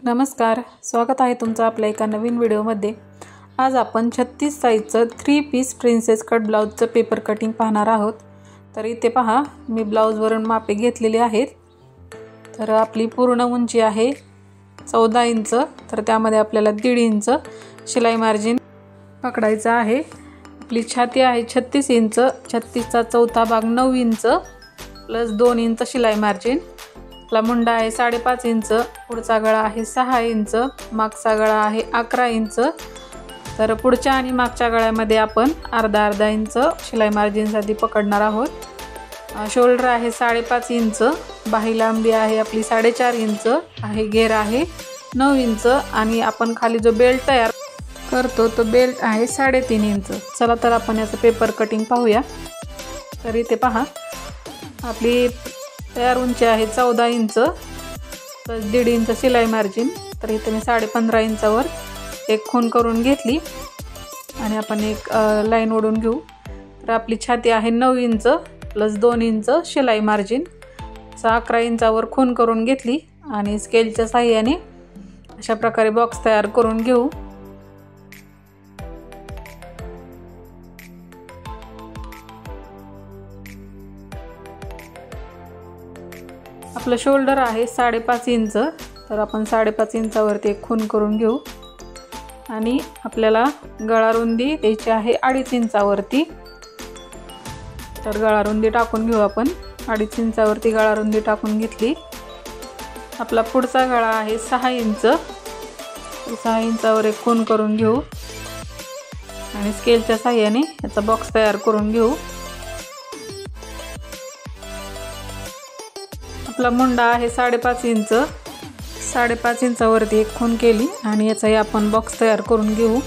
नमस्कार, स्वागत आहे तुमचं आपल्या एका नवीन व्हिडिओमध्ये। आज आपण 36 साइजचं 3 पीस प्रिन्सेस कट ब्लाउजचं पेपर कटिंग पाहणार आहोत। तर इथे पहा, मी ब्लाउजवरून मापे घेतलेली आहेत। तर आपली पूर्ण उंची आहे 14 इंच, तर त्यामध्ये आपल्याला 1.5 इंच शिलाई मार्जिन पकडायचं आहे। आपली छाती आहे 36 इंच, 36चा चौथा भाग 9 इंच प्लस 2 इंच शिलाई मार्जिन। आपला मुंडा आहे 5.5 इंच, पुढचा गळा आहे 6 इंच, मागचा गळा आहे 11 इंच। तर पुढच्या आणि मागच्या गळ्यामध्ये आपण अर्धा इंच शिलाई मार्जिनसाठी पकडणार आहोत। शोल्डर आहे 5.5 इंच, बाही लांबी आहे आपली 4.5 इंच आहे, घेर आहे 9 इंच आणि आपण खाली जो बेल्ट तयार करतो तो बेल्ट आहे 3.5 इंच। चला तर आपण याचं पेपर कटिंग पाहूया। तर इथे पहा, आपली तयार उंची आहे 14 इंच प्लस 1.5 इंच शिलाई मार्जिन। तर इथे मी 15.5 इंचावर एक खूण करून घेतली आणि आपण एक लाईन ओढून घेऊ। तर आपली छाती आहे 9 इंच प्लस 2 इंच शिलाई मार्जिन, 11 इंचावर खूण करून घेतली आणि स्केलच्या साहाय्याने अशा प्रकारे बॉक्स तयार करून घेऊ। आपलं शोल्डर आहे 5.5 इंच, तर आपण 5.5 इंचावरती एक खूण करून घेऊ आणि आपल्याला गळा रुंदी द्यायची आहे 2.5 इंचावरती। तर गळा रुंदी टाकून घेऊ आपण, 2.5 इंचावरती गळा रुंदी टाकून घेतली। आपला पुढचा गळा आहे 6 इंच, 6 इंचावर एक खूण करून घेऊ आणि स्केलच्या साहाय्याने याचा बॉक्स तयार करून घेऊ। आपला मुंडा आहे 5.5 इंच, 5.5 इंचावरती एक खूण केली आणि याचाही आपण बॉक्स तयार करून घेऊ।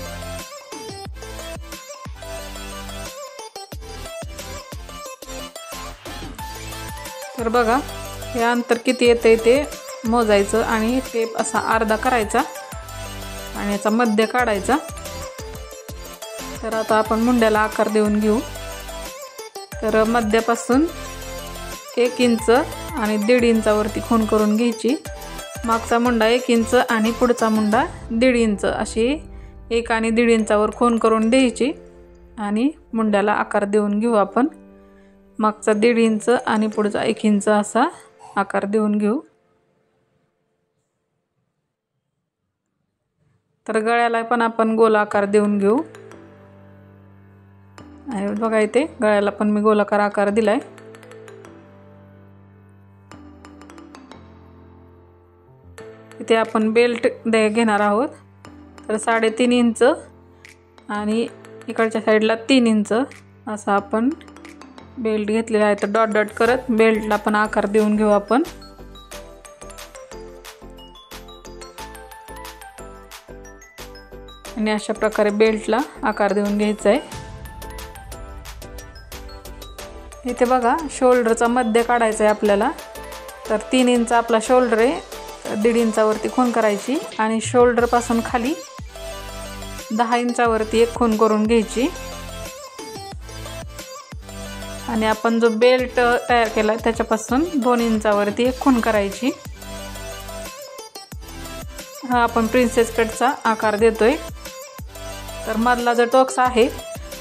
तर बघा, हे अंतर किती येते ते मोजायचं आणि टेप असा अर्धा करायचा आणि याचा मध्य काढायचा। तर आता आपण मुंड्याला आकार देऊन घेऊ। तर मध्यापासून 1 इंच आणि 1.5 इंचावरती खूण करून घ्यायची। मागचा मुंडा 1 इंच आणि पुढचा मुंडा 1.5 इंच अशी 1 आणि 1.5 इंचावर खूण करून द्यायची आणि मुंड्याला आकार देऊन घेऊ आपण। मागचा 1.5 इंच आणि पुढचा 1 इंच असा आकार देऊन घेऊ। तर गळ्याला पण आपण गोल आकार देऊन घेऊ। बघा, इथे गळ्याला पण मी गोलाकार आकार दिलाय। इथे आपण बेल्ट घेणार आहोत। तर 3.5 इंच आणि इकडच्या साईडला 3 इंच असा आपण बेल्ट घेतलेला आहे। तर डॉट डॉट करत बेल्टला पण आकार देऊन घेऊ आपण। आणि अशा प्रकारे बेल्टला आकार देऊन घ्यायचा आहे। इथे बघा, शोल्डरचा मध्य काढायचा आहे आपल्याला। तर 3 इंच आपला शोल्डर आहे, 1.5 इंचावरती खूण करायची आणि शोल्डर पासून खाली 10 इंचावरती एक खूण करून घ्यायची आणि आपण जो बेल्ट तयार केला त्याच्यापासून 2 इंचावरती एक खूण करायची। हा आपण प्रिन्सेस कटचा आकार देतोय। तर मधला जो टोक्स आहे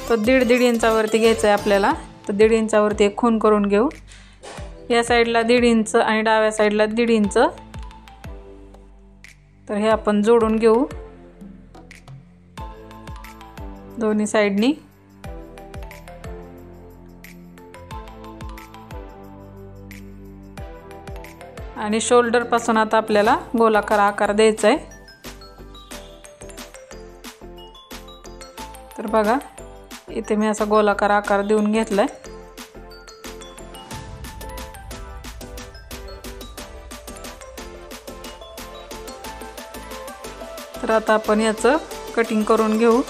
तो 1.5 इंचावरती घ्यायचा आहे आपल्याला। तर 1.5 इंचावरती एक खूण करून घेऊ। या साईडला 1.5 इंच आणि डाव्या साईडला 1.5 इंच। तर हे आपण जोडून घेऊ दोन्ही साईडनी। आणि शोल्डर पासून आता आपल्याला गोलाकार आकार द्यायचा आहे। तर बघा, इथे मी असा गोलाकार आकार देऊन घेतलाय। तर आता आपण याचं कटिंग करून घेऊ।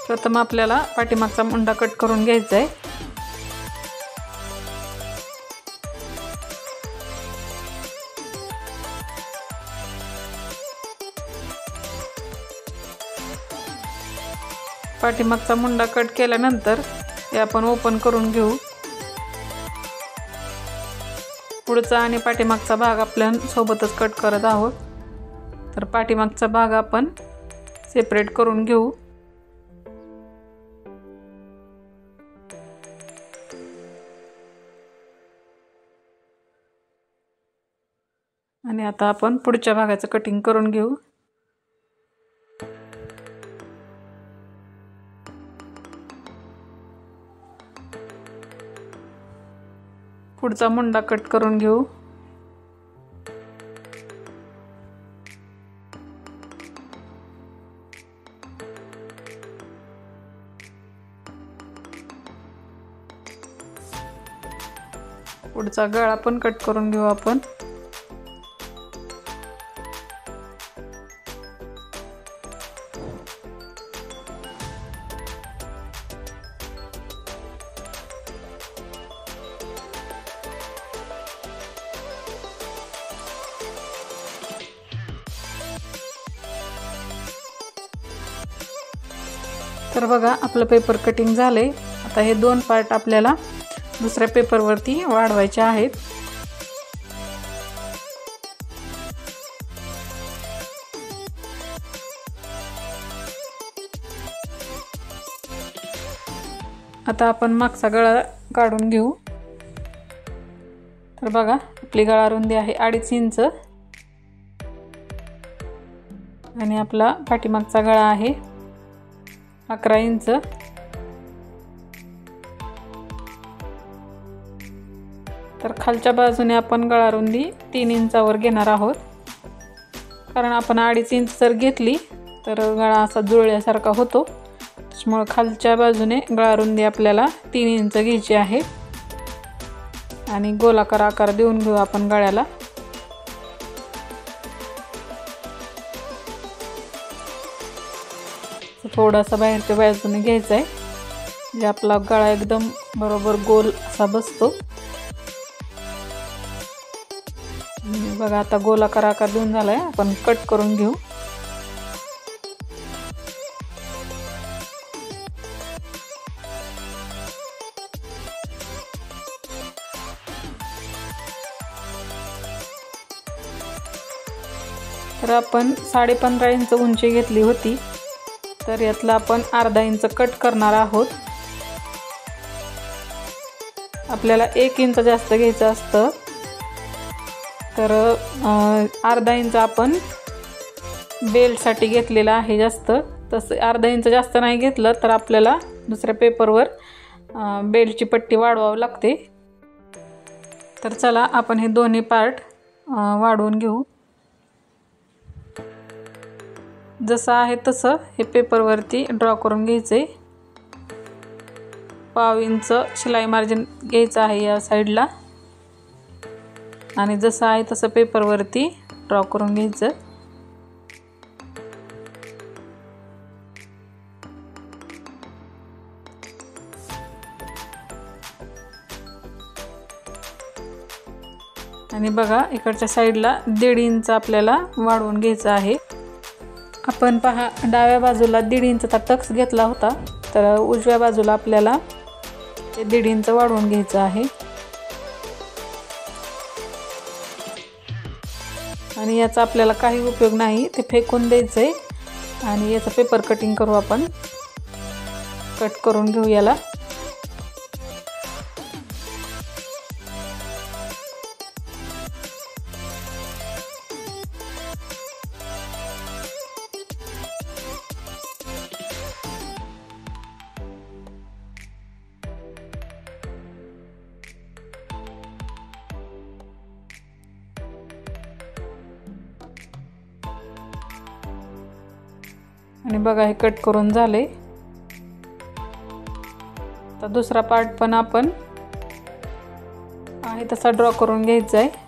प्रथम आपल्याला पाठीमागचा मुंडा कट करून घ्यायचा आहे। पाठीमागचा मुंडा कट केल्यानंतर हे आपण ओपन करून घेऊ। पुढचा आणि पाठीमागचा भाग आपण सोबतच कट करत आहोत, तर पाठीमागचा भाग आपण सेपरेट करून घेऊ। आणि आता आपण पुढच्या भागाचं कटिंग करून घेऊ। पुढचा मुंडा कट करून घेऊ। पुढचा गळा पण कट करून घेऊ आपण। तर बघा आपलं पेपर कटिंग झाले। आता हे दोन पार्ट आपल्याला दुसऱ्या पेपरवरती वाढवायचे आहेत। आता आपण मागचा गळा काढून घेऊ। तर बघा आपली गळा रुंदी आहे 2.5 इंच आणि आपला पाठीमागचा गळा आहे 11 इंच। तर खालच्या बाजूने आपण गळा रुंदी 3 इंचावर घेणार आहोत, कारण आपण 2.5 इंच जर घेतली तर गळा असा जुळल्यासारखा होतो। त्यामुळे खालच्या बाजूने गळा रुंदी आपल्याला 3 इंच घ्यायची आहे आणि गोलाकार आकार देऊन घेऊ आपण गळ्याला। थोडासा बाहेरच्या बाजूने घ्यायचा आहे म्हणजे आपला गळा एकदम बरोबर गोल असा बसतो। बघा आता गोलाकार आकार देऊन झालाय, आपण कट करून घेऊ। तर आपण 15.5 इंच उंची घेतली होती, तर यातला आपण अर्धा इंच कट करणार आहोत। आपल्याला 1 इंच जास्त घ्यायचं असतं, तर अर्धा इंच आपण बेल्टसाठी घेतलेला आहे जास्त। तसं अर्धा इंच जास्त नाही घेतलं तर आपल्याला दुसऱ्या पेपरवर बेल्टची पट्टी वाढवावी लागते। तर चला आपण हे दोन्ही पार्ट वाढवून घेऊ। जसं आहे तसं हे पेपरवरती ड्रॉ करून घ्यायचं आहे। 1/2 इंच शिलाई मार्जिन घ्यायचं आहे या साईडला आणि जसं आहे तसं पेपरवरती ड्रॉ करून घ्यायचं। आणि बघा इकडच्या साईडला 1.5 इंच आपल्याला वाढवून घ्यायचं आहे। आपण पहा डाव्या बाजूला 1.5 इंचचा टक्स घेतला होता, तर उजव्या बाजूला आपल्याला 1.5 इंच वाढवून घ्यायचं आहे। आणि याचा आपल्याला काही उपयोग नाही, ते फेकून द्यायचं आहे आणि याचं पेपर कटिंग करू आपण। कट करून घेऊ याला। आणि बघा हे कट करून झाले। तर दुसरा पार्ट पण आपण आहे तसा ड्रॉ करून घ्यायचा आहे।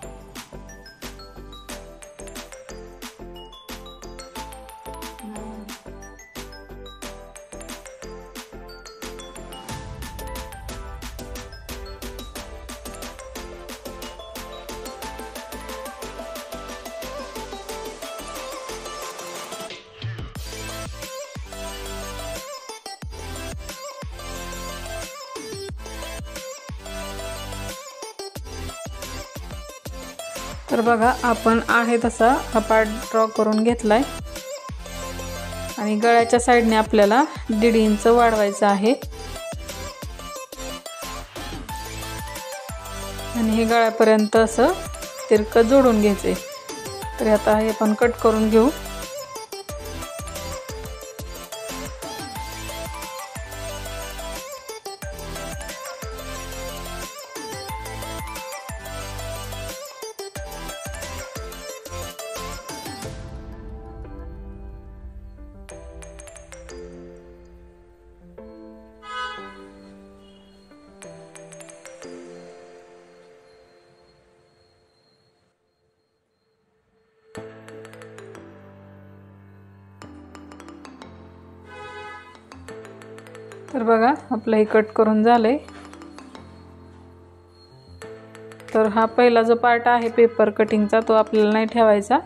तर बघा आपण आहे तसा हा पार्ट ड्रॉ करून घेतलाय आणि गळ्याच्या साइडने आपल्याला 1.5 इंच वाढवायचं आहे आणि हे गळ्यापर्यंत असं तिरकं जोडून घ्यायचे। तर आता हे आपण कट करून घेऊ। तर बघा आपलं हे कट करून झालंय। तर हा पहिला जो पार्ट आहे पेपर कटिंगचा तो आपल्याला नाही ठेवायचा,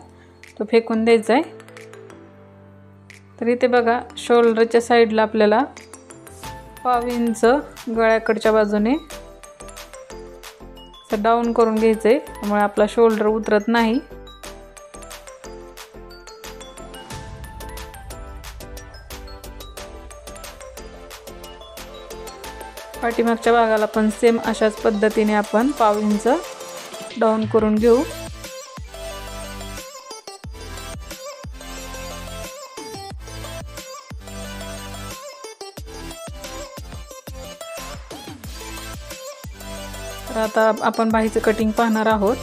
तो फेकून द्यायचा आहे। तर इथे बघा शोल्डरच्या साइडला आपल्याला 1.5 इंच गळ्याकडच्या बाजूने असं डाऊन करून घ्यायचंय, त्यामुळे आपला शोल्डर उतरत नाही। पाठीमागच्या भागाला पण सेम अशाच पद्धतीने आपण 1.5 इंच डाऊन करून घेऊ। तर आता आपण बाहीचं कटिंग पाहणार आहोत।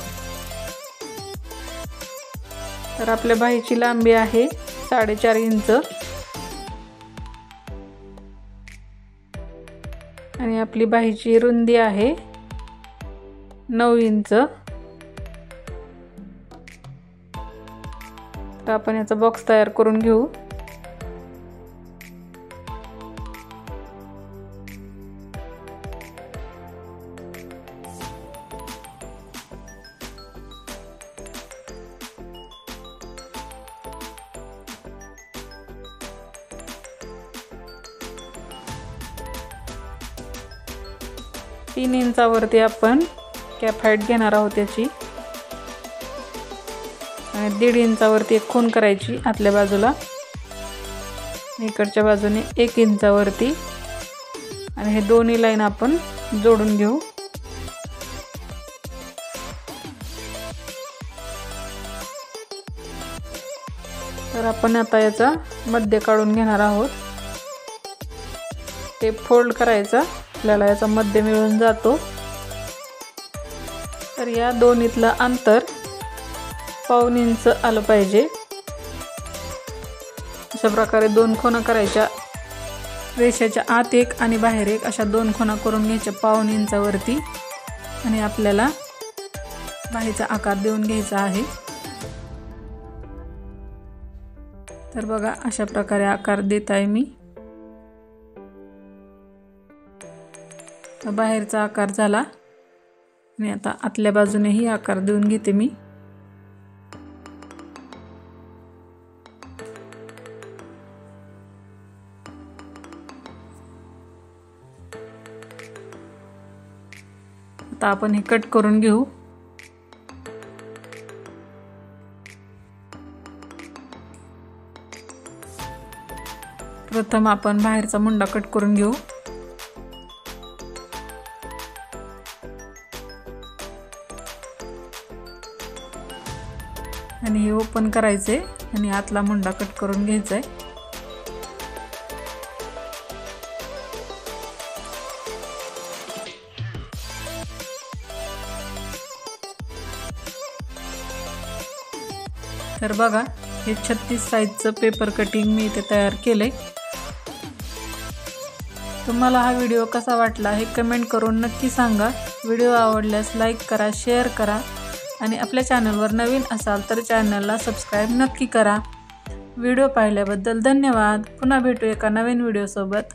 तर आपल्या बाहीची लांबी आहे 4.5 इंच आणि आपली बाहीची रुंदी आहे 9 इंच। तर आपण याचा बॉक्स तयार करून घेऊ। तीन इंचावरती आपण कॅप हाईट घेणार आहोत याची आणि 1.5 इंचावरती एक खूण करायची आतल्या बाजूला, इकडच्या बाजूने 1 इंचावरती आणि हे दोन्ही लाईन आपण जोडून घेऊ। तर आपण आता याचा मध्य काढून घेणार आहोत। ते फोल्ड करायचा, आपल्याला याचा मध्य मिळून जातो। तर या दोन्हीतलं अंतर 1.5 इंच आलं पाहिजे। अशा प्रकारे 2 खुणा करायच्या, रेषेच्या आत एक आणि बाहेर एक अशा 2 खुणा करून घ्यायच्या 1.5 इंचावरती आणि आपल्याला बाहीचा आकार देऊन घ्यायचा आहे। तर बघा अशा प्रकारे आकार देत आहे मी। बाहेरचा आकार झाला आणि आता आतल्या बाजूनेही आकार देऊन घेते मी। आता आपण हे कट करून घेऊ। प्रथम आपण बाहेरचा मुंडा कट करून घेऊ। आणि हे ओपन करायचे आणि आतला मुंडा कट करून घ्यायचा आहे। तर बघा हे 36 साइजचं पेपर कटिंग मी इथे तयार केलंय। तुम्हाला हा व्हिडिओ कसा वाटला हे कमेंट करून नक्की सांगा। व्हिडिओ आवडल्यास लाईक करा, शेअर करा आणि आपल्या चॅनलवर नवीन असाल तर चॅनलला सबस्क्राईब नक्की करा। व्हिडिओ पाहिल्याबद्दल धन्यवाद। पुन्हा भेटू एका नवीन व्हिडिओ सोबत।